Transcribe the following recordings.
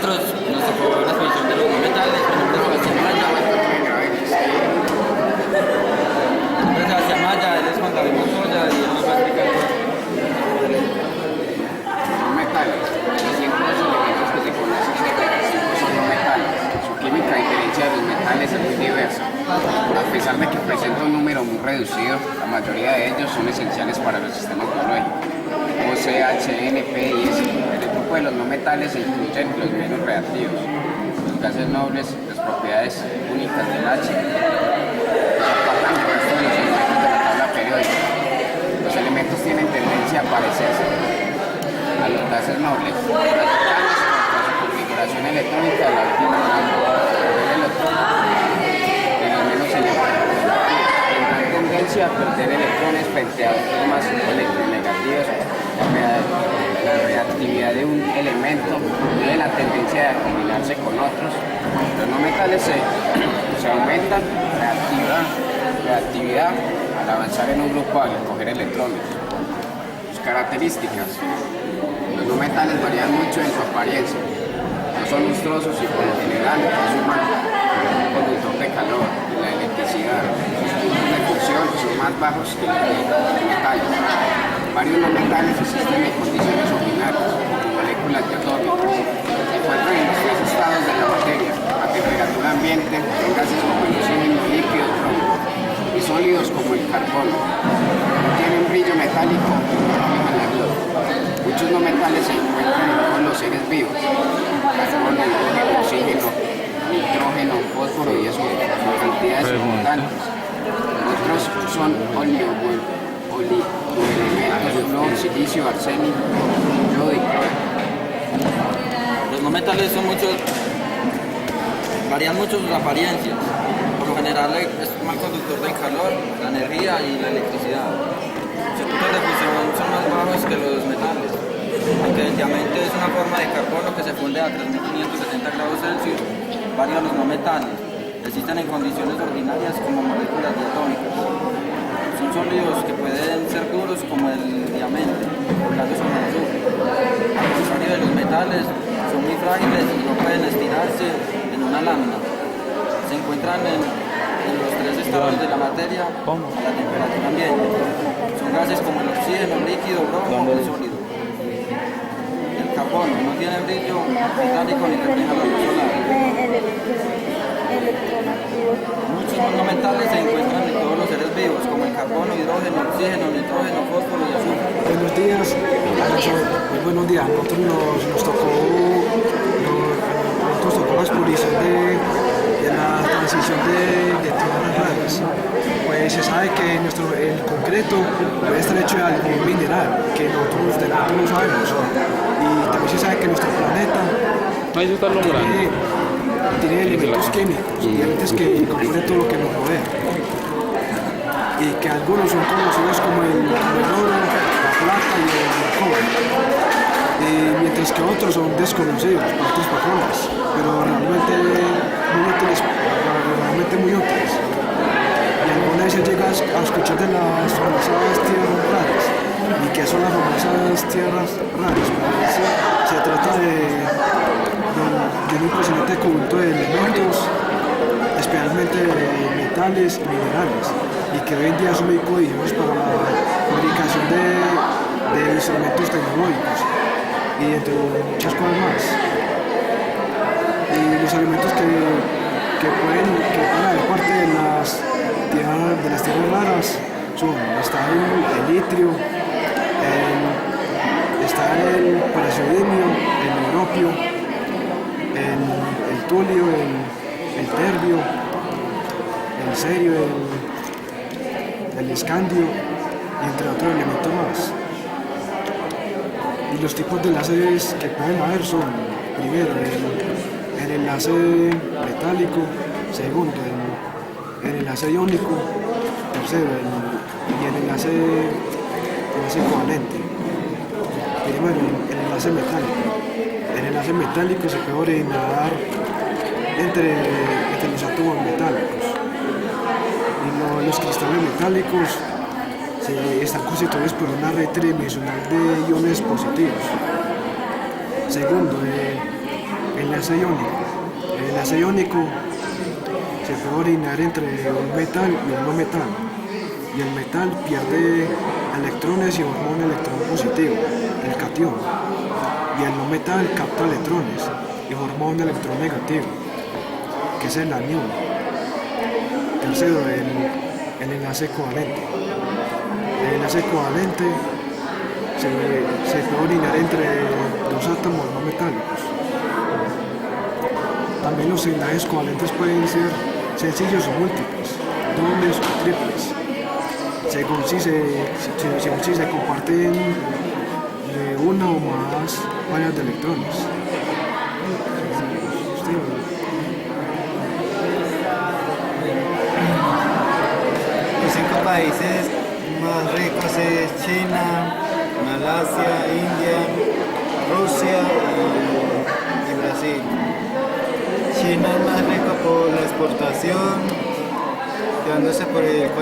nosotros nos tocó la exposición de los no metales, mi nombre es Sebastián Maya. Mi nombre es Sebastián Maya, él es Juan David Montoya y él nos va a explicar. Los metales, los 5 elementos que se conocen son los metales. Su química, a diferencia de los metales, es muy diversa. A pesar de que presenta un número muy reducido, la mayoría de ellos son esenciales para el sistema biológico. O sea, H, N, P y S. En el grupo de los no metales se incluyen los menos reactivos, los gases nobles, las propiedades únicas del H, que aportan el resto de los elementos de la tabla periódica. Los elementos tienen tendencia a parecerse a los gases nobles, los metales, por su configuración electrónica de la órbita del electrón y los menos elementos. Tendrán tendencia a perder electrones frente a otros más electronegativos. La reactividad de un elemento tiene la tendencia de combinarse con otros. Los no metales se aumentan reactividad al avanzar en un grupo al recoger electrones. Sus características. Los no metales varían mucho en su apariencia. No son lustrosos y por lo general consuman un conductor de calor y la electricidad. Sus puntos de fusión son más bajos que los metales. Varios no metales existen en condiciones ordinarias, como moléculas diatómicas. Se encuentran en los 3 estados de la materia, a temperatura ambiente, en gases como el oxígeno, líquido, plomo, y sólidos como el carbono. No tienen brillo metálico y no reflejan la luz. Muchos no metales se encuentran en todos los seres vivos: carbono, hidrógeno, oxígeno, nitrógeno, fósforo y azufre, en cantidades importantes. Otros son oligoelementos, flúor, silicio, arsénico, yodo y cloro. Los no metales varían mucho sus apariencias. Por lo general es un mal conductor del calor, la energía y la electricidad. Sus puntos de fusión son más bajos que los metales. Aunque el diamante es una forma de carbono que se funde a 3570 grados Celsius, varios los no metales existen en condiciones ordinarias como moléculas diatómicas. Son sólidos que pueden ser duros como el diamante, blandos como el azufre. Al contrario de los metales, son muy frágiles y no pueden estirarse en una lámina. Se encuentran en los 3 estados de la materia a la temperatura ambiente. Son gases como el oxígeno, líquido, rojo y sólido. El carbono no tiene brillo metálico ni refleja la luz solar. Muchos no metales se encuentran en todos los seres vivos, como el carbono, hidrógeno, oxígeno, nitrógeno, fósforo y azufre. Buenos días, muy buenos días. Nosotros nos tocó la exposición de la transición de tierras raras. Pues se sabe que el concreto puede estar hecho de algún mineral que nosotros no sabemos. Y también se sabe que nuestro planeta tiene elementos químicos, elementos que componen todo lo que nos rodea. Y que algunos son conocidos como el oro, la plata y el cobre. Mientras que otros son desconocidos por otras personas, pero realmente muy útiles. Y alguna vez se llega a escuchar de las famosas tierras raras. ¿Y qué son las famosas tierras raras? Pues se trata de un impresionante conjunto de elementos, especialmente de metales y minerales, y que hoy en día son muy códigos para la fabricación de instrumentos tecnológicos y entre muchas cosas más. Y los elementos que pueden haber parte de las tierras raras está el litrio, está el praseodimio, el europio, el tulio, el terbio, el cerio, el escandio y entre otros elementos más. Y los tipos de enlaces que pueden haber son, primero, el enlace metálico, segundo, el enlace iónico, tercero, el enlace covalente. Primero, el enlace metálico. El enlace metálico se puede originar entre los átomos metálicos. Y los cristales metálicos están constituidos por una red tridimensional de iones positivos. Segundo, Enlace iónico. El enlace iónico se puede originar entre un metal y un no metal. Y el metal pierde electrones y forma un electrón positivo, el catión. Y el no metal capta electrones y forma un electrón negativo, que es el anión. Tercero, el enlace covalente. El enlace covalente se puede originar entre dos átomos no metálicos. También los enlaces covalentes pueden ser sencillos o múltiples, dobles o triples, según si se comparten de una o más vallas de electrones. Los 5 países más ricos es China, Malasia, India, Rusia y Brasil. China es más rico por la exportación, quedándose por el 45%,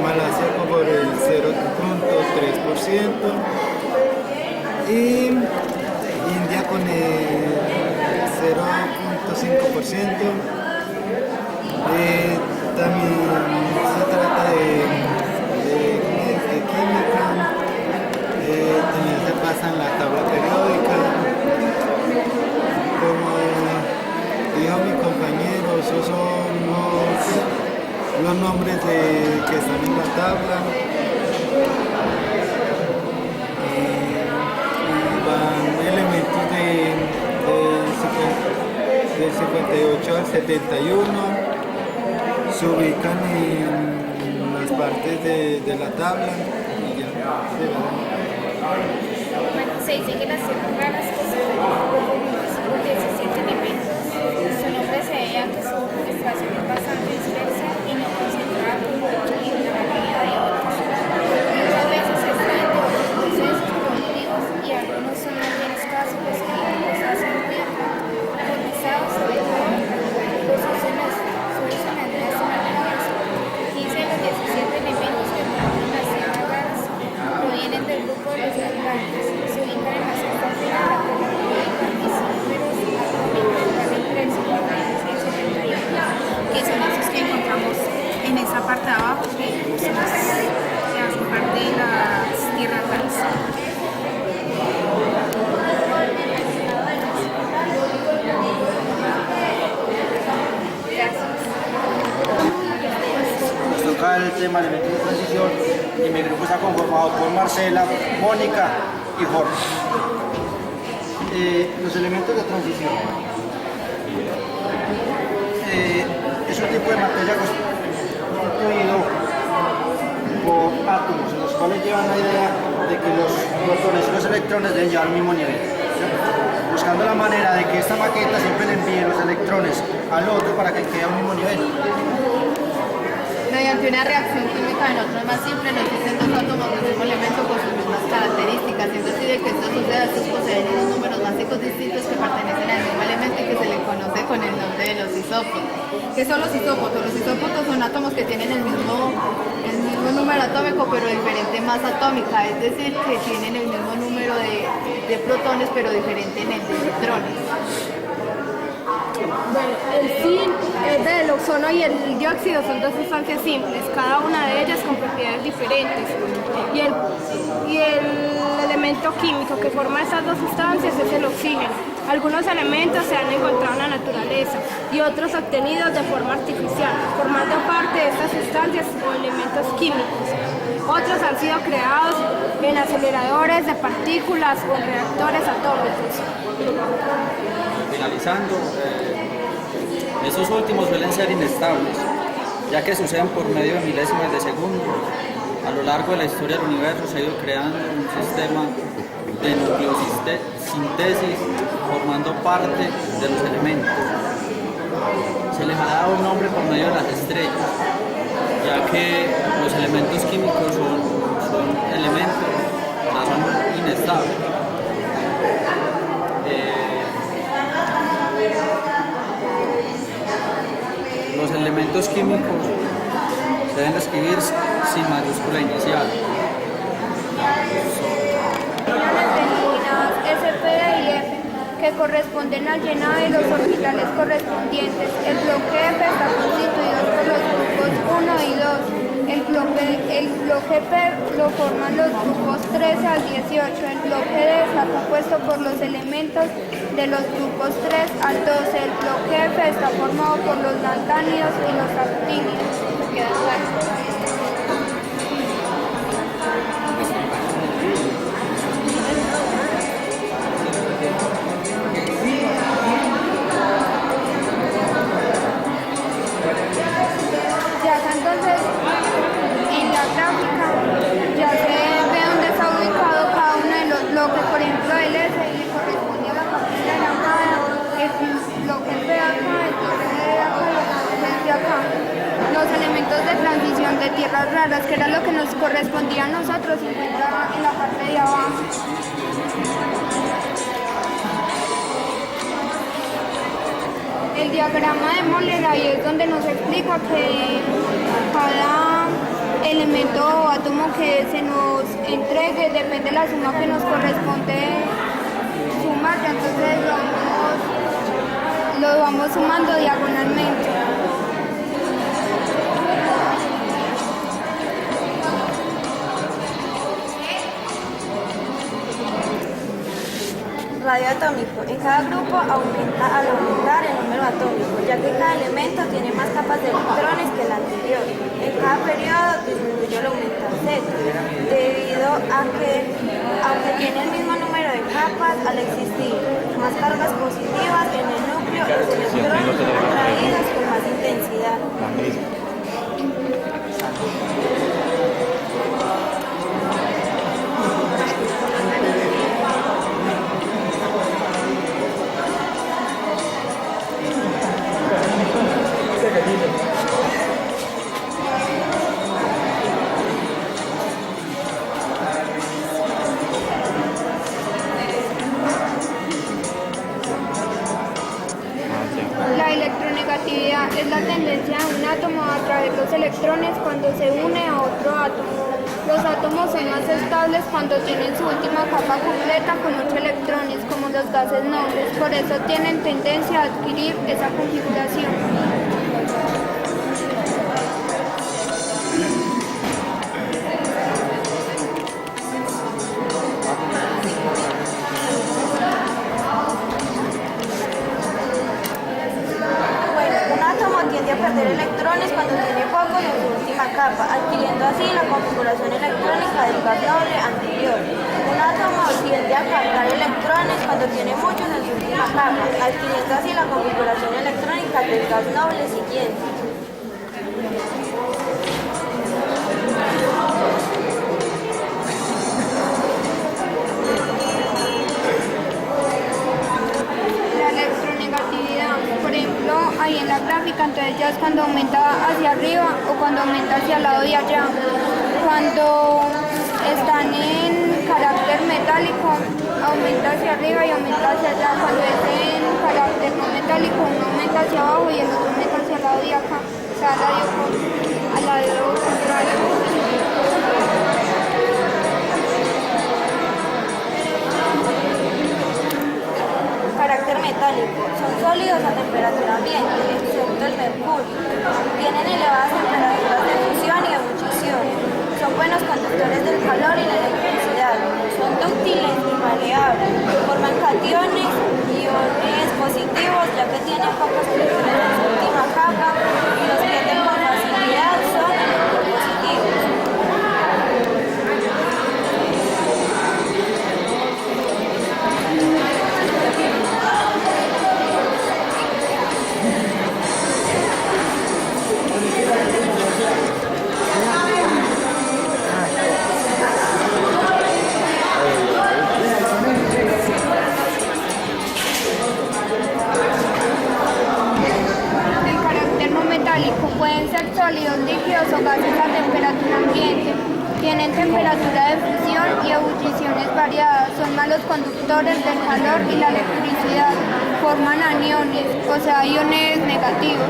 Malasia por el 0.3% y India con el 0.5%. También se trata de química, también se pasa en la tabla periódica. Como dijo mi compañero, esos son los nombres que están en la tabla. Y van elementos del 58 al 71. Se ubican en las partes de la tabla y ya. Bueno, se dice que las tierras raras que son con 17 elementos, su nombre se debe a que su administración es bastante dispersa y no concentrada como la mayoría de otros. Muchas veces se extraen de otros procesos productivos y algunos son más bien escasos, los que los hacen muy aprovechados, sobre todo los usos en las nacionalidades. 15 de los 17 elementos que forman las tierras raras provienen del grupo de los gargantes. Se ubican en la sexta fila de la tabla periódica y sus números atómicos van entre el 56 y 71, que son esos que encontramos en esa parte de abajo, que son las que hacen parte de las tierras raras. Nos toca el tema de elementos de transición y mi grupo está conformado por Marcela, Mónica y Jorge. Los elementos de transición es un tipo de materia constituido por átomos en los cuales llevan la idea de que los protones y los electrones deben llevar al mismo nivel, buscando la manera de que esta maqueta siempre le envíe los electrones al otro para que quede a un mismo nivel. Mediante una reacción química en otro más simple, nos dicen dos átomos del mismo elemento con sus mismas características, siendo así de que estos suceda, estos poseen unos números básicos distintos que pertenecen al mismo elemento y que se le conoce con el nombre de los isópodos. ¿Qué son los isópodos? Los isópodos son átomos que tienen el mismo número atómico pero diferente masa atómica, es decir, que tienen el mismo número de protones pero diferente en el de electrones. Bueno, el zinc, el ozono y el dióxido son dos sustancias simples, cada una de ellas con propiedades diferentes. Y el elemento químico que forma estas dos sustancias es el oxígeno. Algunos elementos se han encontrado en la naturaleza y otros obtenidos de forma artificial, formando parte de estas sustancias o elementos químicos. Otros han sido creados en aceleradores de partículas o en reactores atómicos. Finalizando, esos últimos suelen ser inestables, ya que suceden por medio de milésimas de segundo. A lo largo de la historia del universo se ha ido creando un sistema de nucleosíntesis formando parte de los elementos. Se les ha dado un nombre por medio de las estrellas, ya que los elementos químicos son elementos, son inestables. Los elementos químicos se deben escribir sin mayúscula inicial. Denominadas SP y F, que corresponden al llenado de los orbitales correspondientes. El bloque F está constituido por los grupos 1 y 2. El bloque P lo forman los grupos 13 al 18. El bloque D está compuesto por los elementos de los grupos 3 al 12. El bloque F está formado por los lantánidos y los actínidos. Entonces, en la gráfica ya se ve dónde está ubicado cada uno de los bloques. Por ejemplo, el S le corresponde a la capilla de la Jada, el bloque P de acá, el bloque D de acá, los bloques de acá. Los elementos de transición de tierras raras, que era lo que nos correspondía a nosotros, se encuentra en la parte de abajo. El diagrama de Moller ahí es donde nos explica que cada elemento o átomo que se nos entregue depende de la suma que nos corresponde sumar, entonces lo vamos sumando diagonalmente. Radio atómico. En cada grupo aumenta al aumentar el número atómico, ya que cada elemento tiene más capas de electrones que el anterior. En cada periodo disminuye el aumento Z, debido a que, aunque tiene el mismo número de capas, al existir más cargas positivas en el núcleo, los electrones son atraídos con más intensidad. La electronegatividad es la tendencia de un átomo a atraer los electrones cuando se une a otro átomo. Los átomos son más estables cuando tienen su última capa completa con 8 electrones, como los gases nobles. Por eso tienen tendencia a adquirir esa configuración. Tiende a perder electrones cuando tiene pocos en su última capa, adquiriendo así la configuración electrónica del gas noble anterior. Un átomo tiende a captar electrones cuando tiene muchos en su última capa, adquiriendo así la configuración electrónica del gas noble siguiente. Por ejemplo, ahí en la gráfica, entonces ya es cuando aumenta hacia arriba o cuando aumenta hacia el lado de allá. Cuando están en carácter metálico, aumenta hacia arriba y aumenta hacia allá. Cuando es en carácter no metálico, uno aumenta hacia abajo y el otro aumenta hacia el lado de acá, o sea, al lado contrario. Carácter metálico. Son sólidos a temperatura ambiente, excepto el mercurio. Tienen elevadas temperaturas de fusión y ebullición. Son buenos conductores del calor y la electricidad. Son dúctiles y maleables. Forman cationes, iones positivos, ya que tienen pocos electrones en su última capa, y los que tienen con facilidad son positivos. Pueden ser sólidos, líquidos o gases a temperatura ambiente. Tienen temperatura de fusión y ebulliciones variadas. Son malos conductores del calor y la electricidad. Forman aniones, o sea, iones negativos,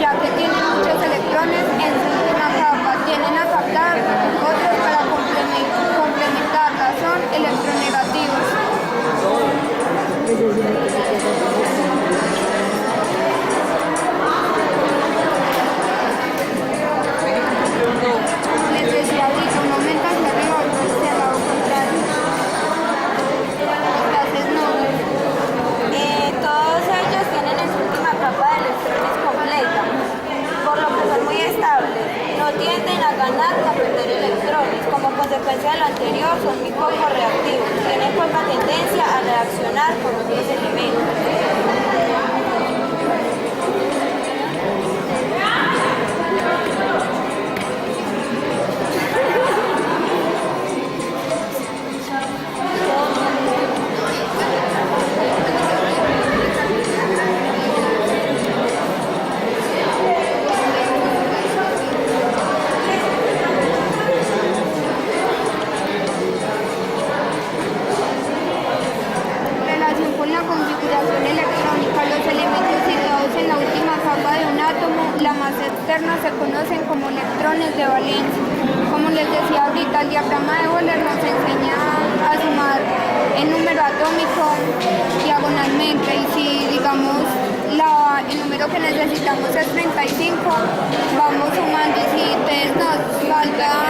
ya que tienen muchos electrones en su última capa. Tienden a captar otros para complementarla. Son electronegativos. consecuencia de lo anterior, son muy poco reactivos. Tienen poca tendencia a reaccionar con otros elementos. Relación con la configuración electrónica, los elementos situados en la última capa de un átomo, la masa externa, se conocen como electrones de valencia. Como les decía ahorita, el diagrama de Euler nos enseña a sumar el número atómico diagonalmente, y si digamos el número que necesitamos es 35, vamos sumando, y si entonces nos falta